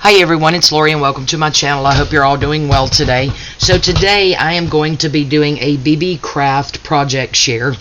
Hi everyone, it's Lori and welcome to my channel. I hope you're all doing well today. So today I am going to be doing a Beebeecraft project share.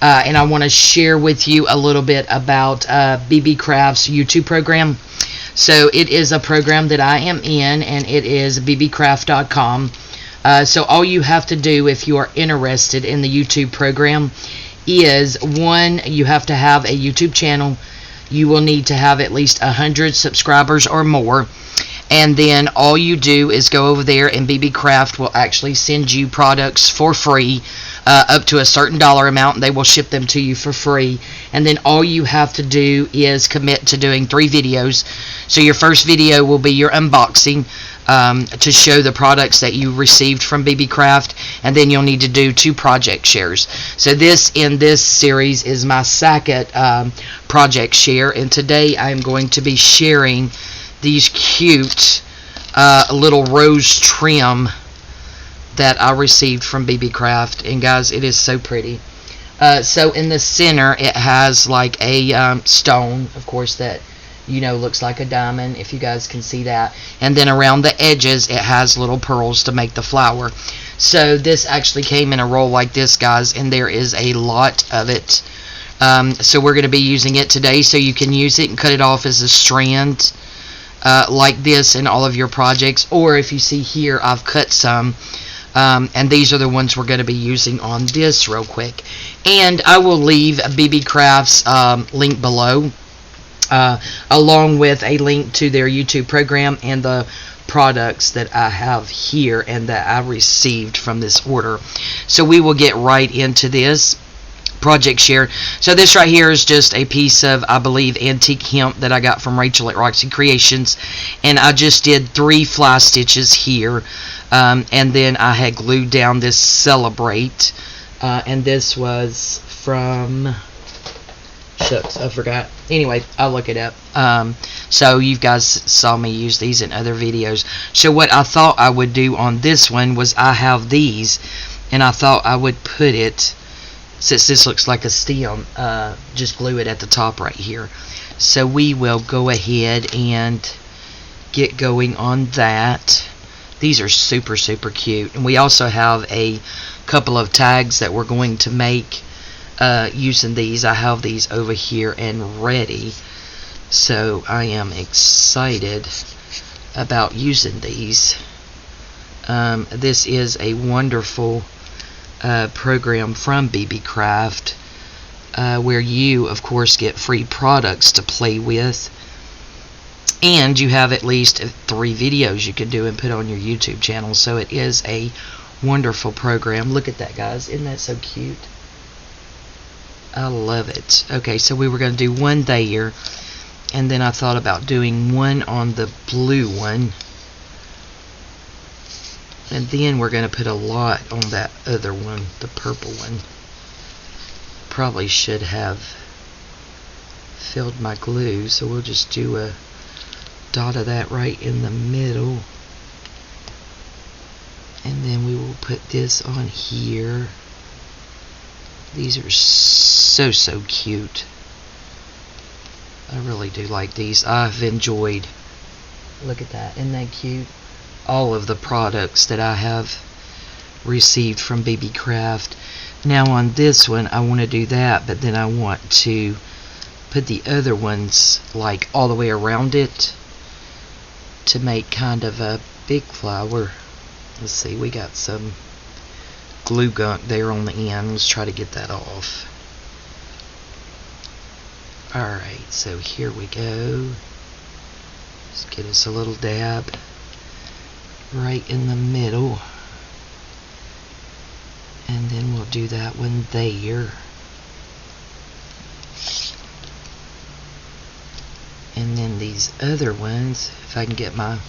And I want to share with you a little bit about Beebeecraft's YouTube program. So it is a program that I am in, and it is beebeecraft.com. So all you have to do if you are interested in the YouTube program is, one, you have to have a YouTube channel. You will need to have at least 100 subscribers or more. And then all you do is go over there, and Beebeecraft will actually send you products for free up to a certain dollar amount, and they will ship them to you for free. And then all you have to do is commit to doing 3 videos. So your first video will be your unboxing to show the products that you received from Beebeecraft, and then you'll need to do 2 project shares. So in this series is my second project share, and today I'm going to be sharing these cute little rose trim that I received from Beebeecraft. And guys, it is so pretty. So in the center it has like a stone, of course, that looks like a diamond, if you guys can see that. And then around the edges it has little pearls to make the flower. So this actually came in a roll like this, guys, and there is a lot of it. So we're going to be using it today, so you can use it and cut it off as a strand like this in all of your projects. Or if you see here, I've cut some, and these are the ones we're going to be using on this real quick. And I will leave Beebeecraft's link below, along with a link to their YouTube program and the products that I have here and that I received from this order. So we will get right into this project share. So this right here is just a piece of, I believe, antique hemp that I got from Rachel at Roxy Creations, and I just did 3 fly stitches here, and then I had glued down this Celebrate, and this was from, shucks, I forgot. Anyway, I'll look it up. So you guys saw me use these in other videos. So what I thought I would do on this one was, I have these, and I thought I would put it, since this looks like a stem, just glue it at the top right here. So we will go ahead and get going on that. These are super cute, and we also have a couple of tags that we're going to make using these. I have these over here and ready, so I am excited about using these. This is a wonderful program from Beebeecraft, where you of course get free products to play with, and you have at least 3 videos you can do and put on your YouTube channel. So it is a wonderful program. Look at that, guys, isn't that so cute? I love it. Okay, so we were going to do one there, and then I thought about doing one on the blue one, and then we're going to put a lot on that other one, the purple one. Probably should have filled my glue, so we'll just do a dot of that right in the middle. And then we will put this on here. These are so cute. I really do like these. I've enjoyed, look at that, isn't that cute? All of the products that I have received from Beebeecraft. Now on this one I want to do that, but then I want to put the other ones like all the way around it to make kind of a big flower. Let's see, we got some glue gunk there on the end. Let's try to get that off. Alright, so here we go. Let's get us a little dab right in the middle, and then we'll do that one there, and then these other ones, if I can get my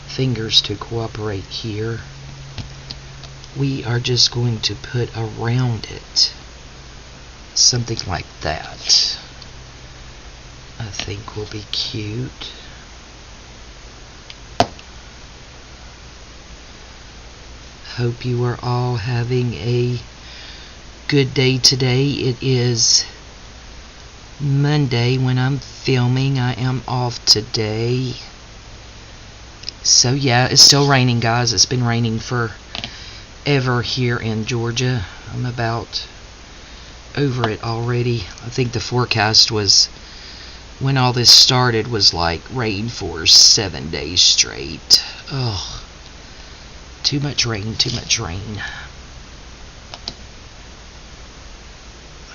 fingers to cooperate here, we are just going to put around it something like that. I think will be cute. Hope you are all having a good day today. It is Monday when I'm filming. I am off today. So yeah, it's still raining, guys. It's been raining forever here in Georgia. I'm about over it already. I think the forecast was, when all this started, was like rain for 7 days straight. Ugh. Too much rain, too much rain.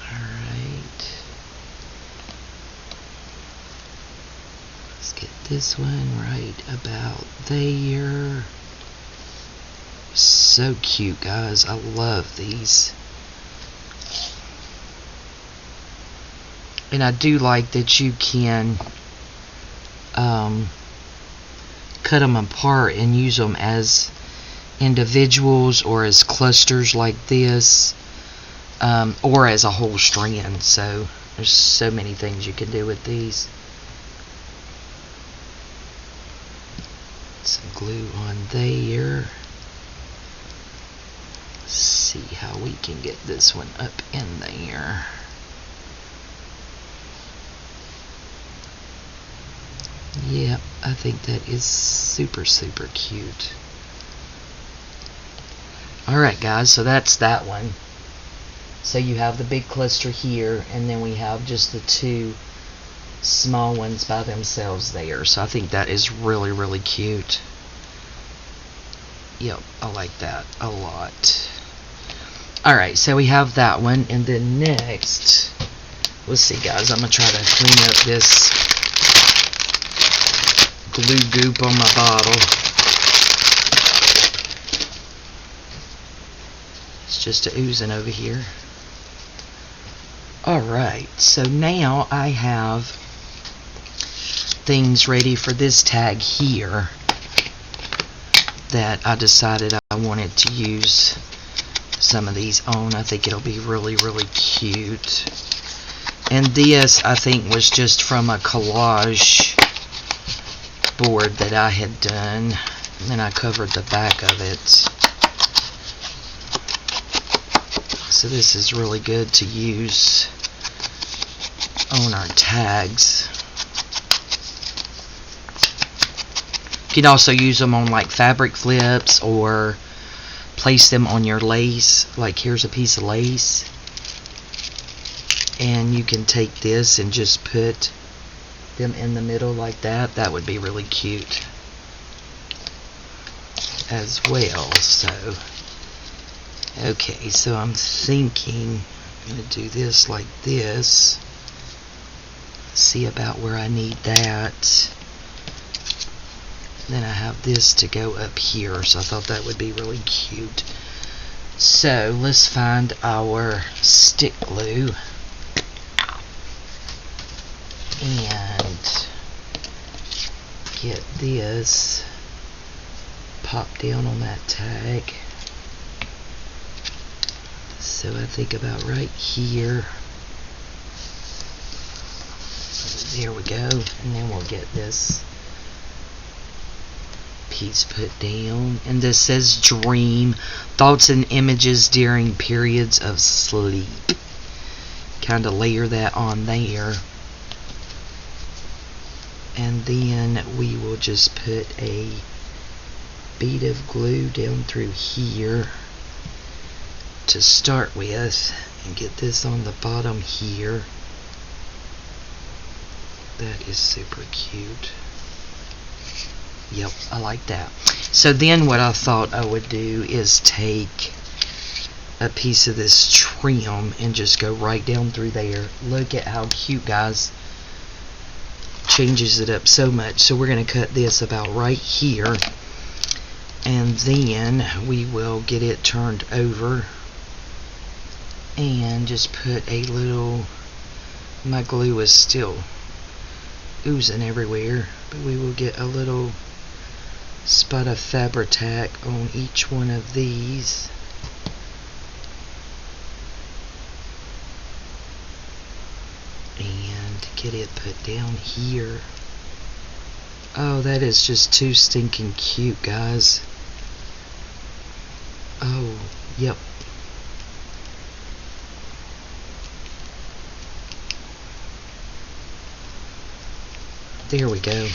Alright. Let's get this one right about there. So cute, guys. I love these. And I do like that you can cut them apart and use them as individuals or as clusters like this, or as a whole strand. So there's so many things you can do with these. Some glue on there. Let's see how we can get this one up in there. Yep, I think that is super, super cute. Alright, guys, so that's that one. So you have the big cluster here, and then we have just the two small ones by themselves there. So I think that is really, really cute. Yep, I like that a lot. Alright, so we have that one, and then next, let's see, guys, I'm going to try to clean up this glue goop on my bottle. It's just oozing over here. Alright, so now I have things ready for this tag here that I decided I wanted to use some of these on. I think it'll be really, really cute. And this, I think, was just from a collage board that I had done, and then I covered the back of it. So this is really good to use on our tags. You can also use them on like fabric flips, or place them on your lace. Like here's a piece of lace, and you can take this and just put them in the middle like that. That would be really cute as well. So okay, so I'm thinking I'm going to do this like this. See about where I need that. Then I have this to go up here, so I thought that would be really cute. So let's find our stick glue and get this popped down on that tag. So I think about right here. There we go. And then we'll get this piece put down. And this says dream, thoughts and images during periods of sleep. Kind of layer that on there. And then we will just put a bead of glue down through here to start with, and get this on the bottom here. That is super cute. Yep, I like that. So then what I thought I would do is take a piece of this trim and just go right down through there. Look at how cute, guys. Changes it up so much. So we're going to cut this about right here, and then we will get it turned over and just put a little, my glue is still oozing everywhere, but we will get a little spot of Fabri-Tac on each one of these. And get it put down here. Oh, that is just too stinking cute, guys. Oh, yep. There we go.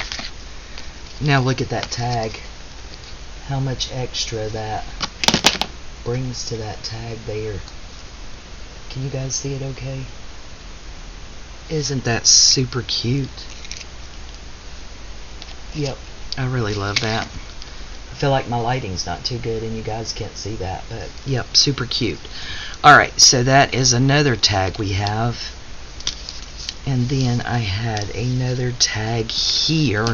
Now look at that tag. How much extra that brings to that tag there. Can you guys see it okay? Isn't that super cute? Yep, I really love that. I feel like my lighting's not too good and you guys can't see that, but yep, super cute. Alright, so that is another tag we have. And then I had another tag here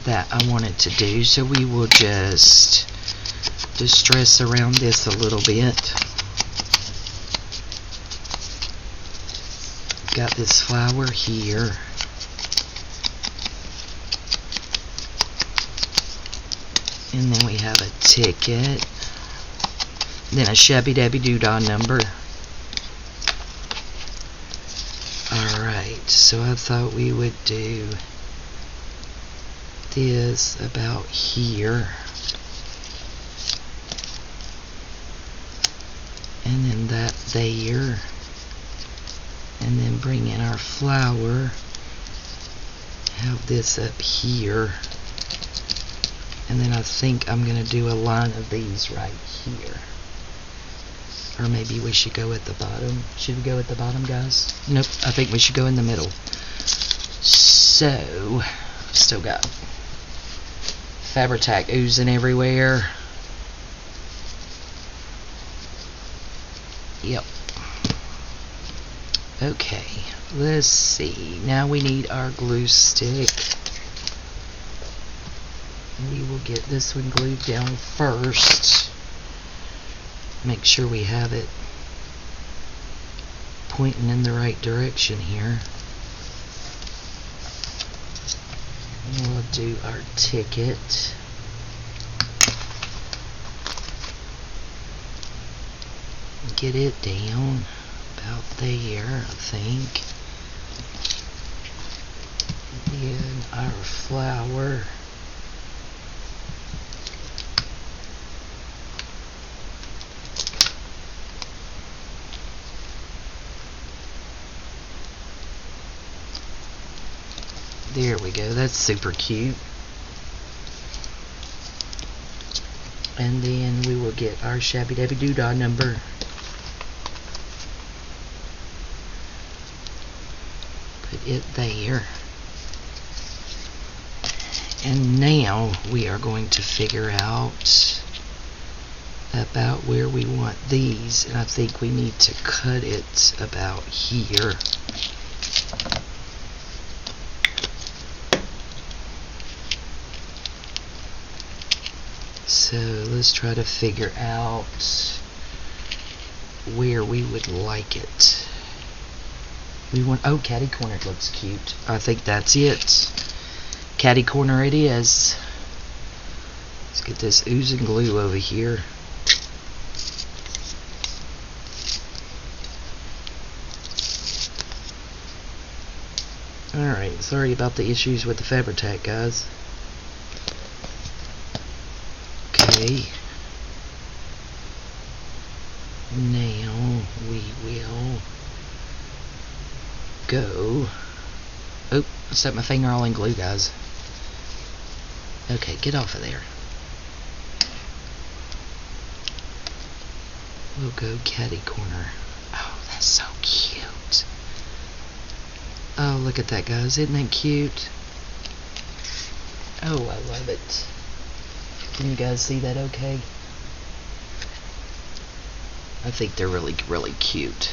that I wanted to do, so we will just distress around this a little bit. Got this flower here. And then we have a ticket. Then a shabby-dabby-doo-dah number. Alright, so I thought we would do this about here. And then that there. And then bring in our flower. Have this up here. And then I think I'm going to do a line of these right here. Or maybe we should go at the bottom. Should we go at the bottom, guys? Nope, I think we should go in the middle. So, still got Fabri-Tac oozing everywhere. Yep. Okay, let's see. Now we need our glue stick. We will get this one glued down first. Make sure we have it pointing in the right direction here. And we'll do our ticket. Get it down about there, I think. And our flower. There we go, that's super cute. And then we will get our shabby-dabby-doo-dah number. Put it there. And now we are going to figure out about where we want these. And I think we need to cut it about here. So let's try to figure out where we would like it. We want, oh, catty corner looks cute. I think that's it. Catty corner it is. Let's get this oozing glue over here. Alright, sorry about the issues with the Fabri-Tac, guys. Okay. Now we will go. Oh, I stuck my finger all in glue, guys. Okay, get off of there. We'll go catty corner. Oh, that's so cute. Oh, look at that, guys. Isn't that cute? Oh, I love it. Can you guys see that okay? I think they're really, really cute.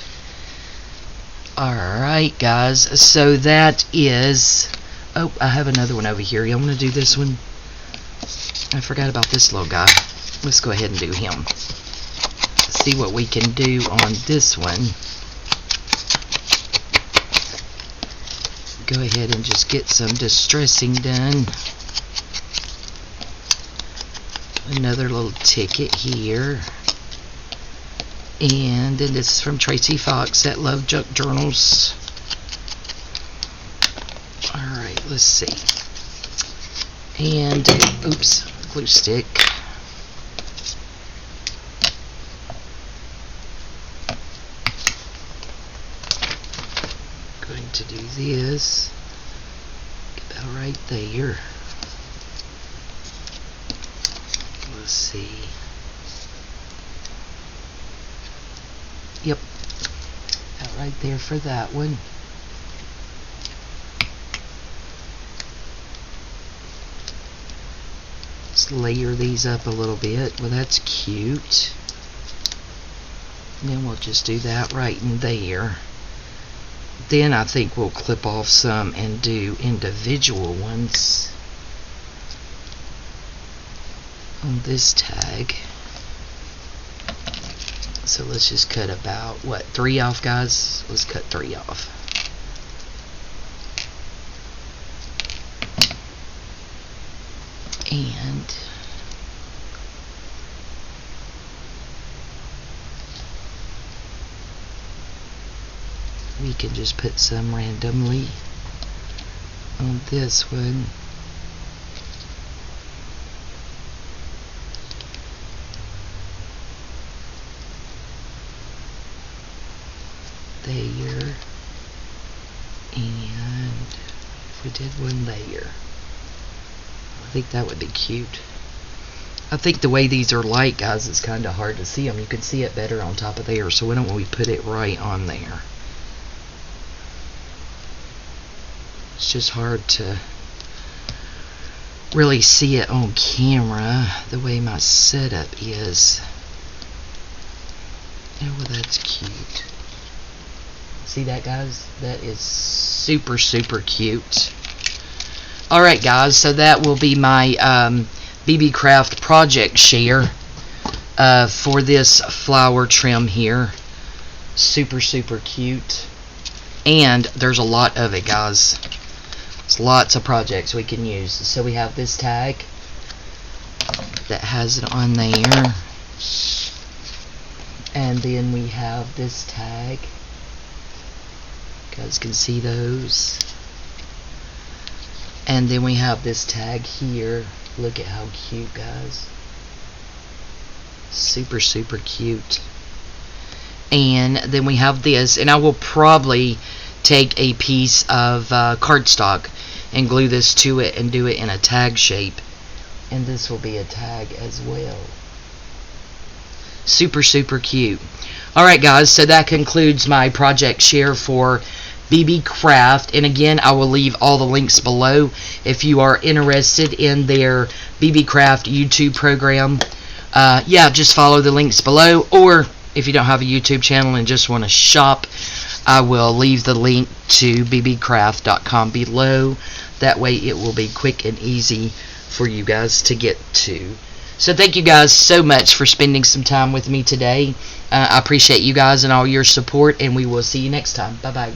Alright, guys. So that is... Oh, I have another one over here. Y'all want to do this one? I forgot about this little guy. Let's go ahead and do him. See what we can do on this one. Go ahead and just get some distressing done. Another little ticket here. And then this is from Tracy Fox at Love Junk Journals. Alright, let's see. And, oops, glue stick. Going to do this. right there. Let's see. Yep, about right there for that one. Let's layer these up a little bit. Well, that's cute. And then we'll just do that right in there. Then I think we'll clip off some and do individual ones on this tag. So let's just cut about, what, 3 off, guys? Let's cut 3 off. And we can just put some randomly on this one. There. And if we did one layer, I think that would be cute. I think the way these are light, guys, it's kind of hard to see them. You can see it better on top of there, so why don't we put it right on there? It's just hard to really see it on camera the way my setup is. Oh, well, that's cute. See that, guys? That is super, super cute. Alright, guys, so that will be my Beebeecraft project share for this flower trim here. Super, super cute. And there's a lot of it, guys. There's lots of projects we can use. So we have this tag that has it on there. And then we have this tag. You guys can see those. And then we have this tag here. Look at how cute, guys. Super, super cute. And then we have this, and I will probably take a piece of cardstock and glue this to it and do it in a tag shape. And this will be a tag as well. Super, super cute. Alright, guys, so that concludes my project share for Beebeecraft. And again, I will leave all the links below if you are interested in their Beebeecraft YouTube program. Yeah, just follow the links below. Or if you don't have a YouTube channel and just want to shop, I will leave the link to beebeecraft.com below. That way it will be quick and easy for you guys to get to. So thank you guys so much for spending some time with me today. I appreciate you guys and all your support, and we will see you next time. Bye-bye.